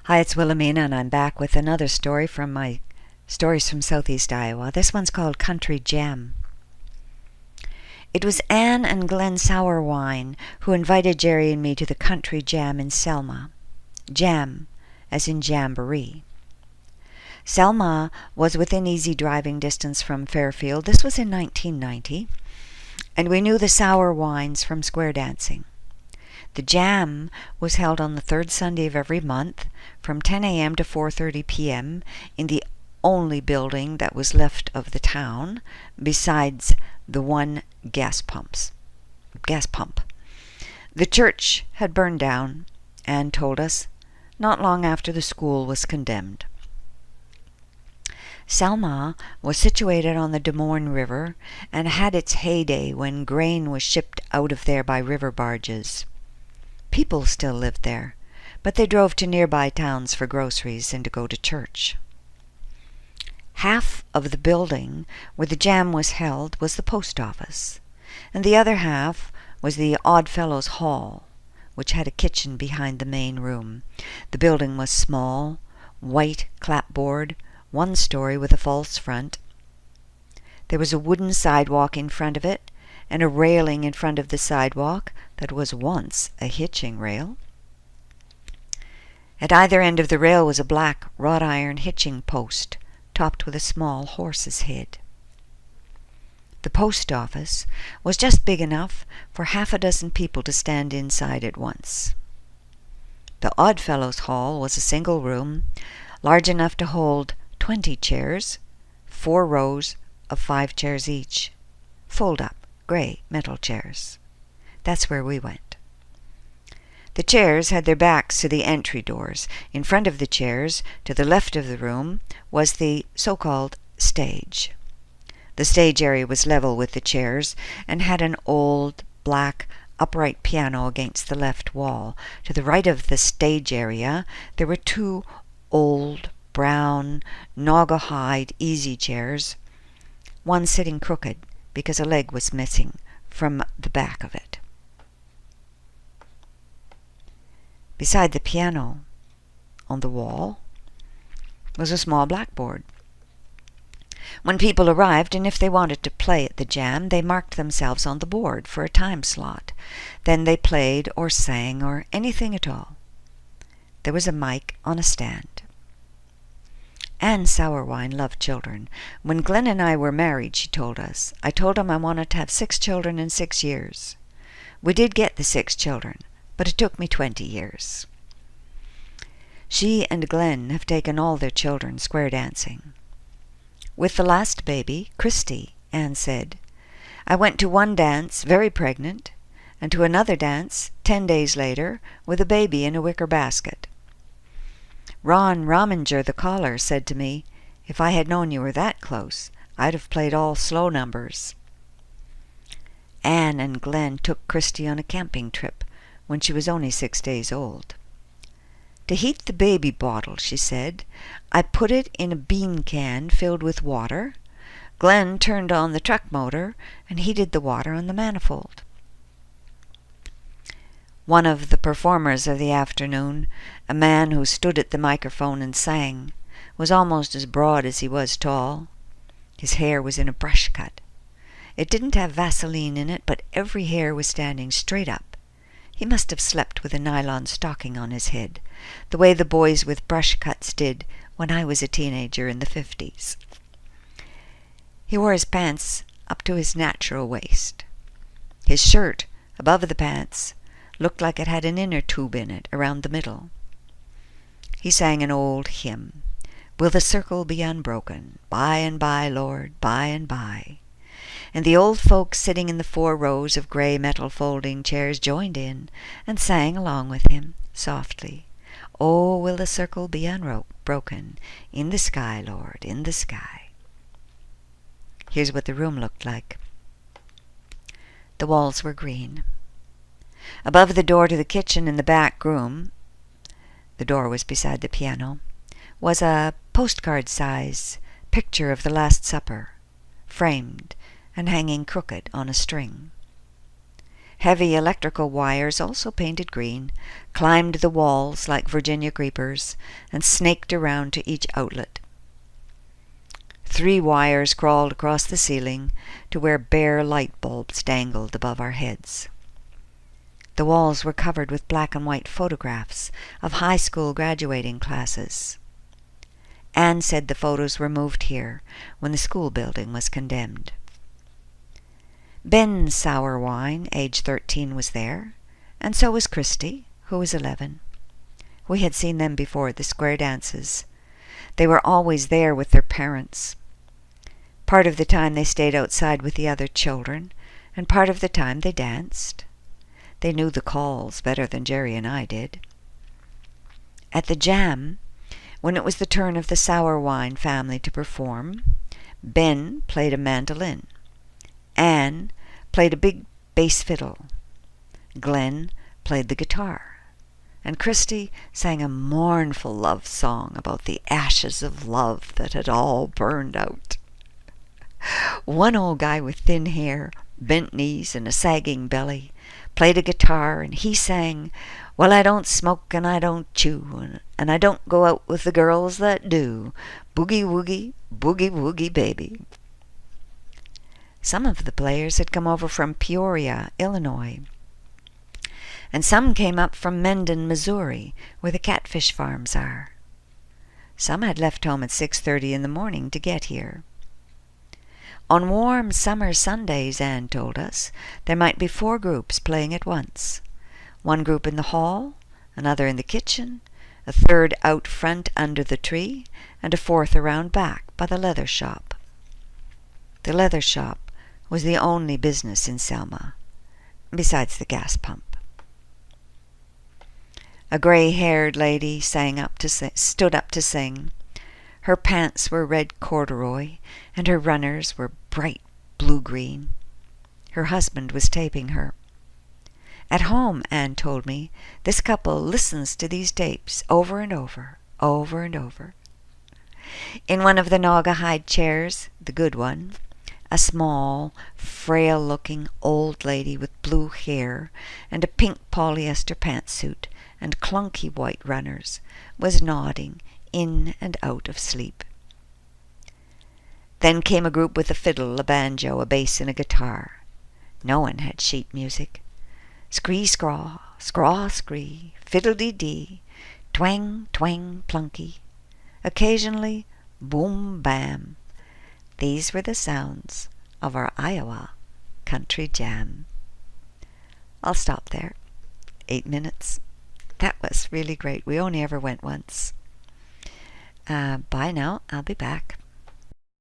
Hi, it's Wilhelmina, and I'm back with another story from my Stories from Southeast Iowa. This one's called Country Jam. It was Anne and Glenn Sourwine who invited Jerry and me to the Country Jam in Selma. Jam, as in jamboree. Selma was within easy driving distance from Fairfield. This was in 1990, and we knew the Sourwines from square dancing. The Jam was held on the third Sunday of every month from 10 a.m. to 4:30 p.m. in the only building that was left of the town besides the one gas pump. The church had burned down, Anne told us, not long after the school was condemned. Selma was situated on the Des Moines River and had its heyday when grain was shipped out of there by river barges. People still lived there, but they drove to nearby towns for groceries and to go to church. Half of the building where the Jam was held was the post office, and the other half was the Oddfellows Hall, which had a kitchen behind the main room. The building was small, white clapboard, one story with a false front. There was a wooden sidewalk in front of it, and a railing in front of the sidewalk that was once a hitching rail. At either end of the rail was a black wrought iron hitching post, topped with a small horse's head. The post office was just big enough for half a dozen people to stand inside at once. The Oddfellows Hall was a single room, large enough to hold 20 chairs, 4 rows of 5 chairs each, fold-up, grey metal chairs. That's where we went. The chairs had their backs to the entry doors. In front of the chairs, to the left of the room, was the so-called stage. The stage area was level with the chairs and had an old, black, upright piano against the left wall. To the right of the stage area, there were 2 old, brown, naugahyde easy chairs, one sitting crooked because a leg was missing from the back of it. Beside the piano, on the wall, was a small blackboard. When people arrived, and if they wanted to play at the Jam, they marked themselves on the board for a time slot. Then they played or sang or anything at all. There was a mic on a stand. Anne Sourwine loved children. When Glenn and I were married, she told us, I told him I wanted to have 6 children in 6 years. We did get the 6 children, but it took me 20 years. She and Glenn have taken all their children square dancing. With the last baby, Christy, Anne said, I went to one dance very pregnant, and to another dance 10 days later with a baby in a wicker basket. Ron Rominger, the caller, said to me, if I had known you were that close, I'd have played all slow numbers. Anne and Glenn took Christy on a camping trip when she was only 6 days old. To heat the baby bottle, she said, I put it in a bean can filled with water. Glenn turned on the truck motor and heated the water on the manifold. One of the performers of the afternoon, a man who stood at the microphone and sang, was almost as broad as he was tall. His hair was in a brush cut. It didn't have Vaseline in it, but every hair was standing straight up. He must have slept with a nylon stocking on his head, the way the boys with brush cuts did when I was a teenager in the 50s. He wore his pants up to his natural waist. His shirt, above the pants, looked like it had an inner tube in it around the middle. He sang an old hymn, Will the circle be unbroken, by and by, Lord, by and by. And the old folks sitting in the 4 rows of grey metal folding chairs joined in and sang along with him, softly. Oh, will the circle be unbroken, in the sky, Lord, in the sky. Here's what the room looked like. The walls were green. Above the door to the kitchen in the back room, the door was beside the piano, was a postcard-size picture of the Last Supper, framed and hanging crooked on a string. Heavy electrical wires, also painted green, climbed the walls like Virginia creepers and snaked around to each outlet. 3 wires crawled across the ceiling to where bare light bulbs dangled above our heads. The walls were covered with black and white photographs of high school graduating classes. Anne said the photos were moved here when the school building was condemned. Ben Sourwine, age 13, was there, and so was Christy, who was 11. We had seen them before at the square dances. They were always there with their parents. Part of the time they stayed outside with the other children, and part of the time they danced. They knew the calls better than Jerry and I did. At the jam, when it was the turn of the Sourwine family to perform, Ben played a mandolin. Anne played a big bass fiddle. Glenn played the guitar. And Christy sang a mournful love song about the ashes of love that had all burned out. One old guy with thin hair, bent knees, and a sagging belly played a guitar, and he sang, "Well, I don't smoke and I don't chew, and I don't go out with the girls that do. Boogie woogie, boogie woogie baby." Some of the players had come over from Peoria, Illinois, and some came up from Mendon, Missouri, where the catfish farms are. Some had left home at 6:30 in the morning to get here. On warm summer Sundays, Anne told us, there might be 4 groups playing at once. One group in the hall, another in the kitchen, a third out front under the tree, and a 4th around back by the leather shop. The leather shop was the only business in Selma, besides the gas pump. A gray-haired lady stood up to sing. Her pants were red corduroy, and her runners were bright blue-green. Her husband was taping her. At home, Anne told me, this couple listens to these tapes over and over, over and over. In one of the Naugahyde chairs, the good one, a small, frail-looking old lady with blue hair and a pink polyester pantsuit and clunky white runners was nodding in and out of sleep. Then came a group with a fiddle, a banjo, a bass, and a guitar. No one had sheet music. Scree-scraw, scraw-scree, fiddle-dee-dee, twang, twang, plunky. Occasionally, boom-bam. These were the sounds of our Iowa country jam. I'll stop there. 8 minutes. That was really great. We only ever went once. Bye now. I'll be back.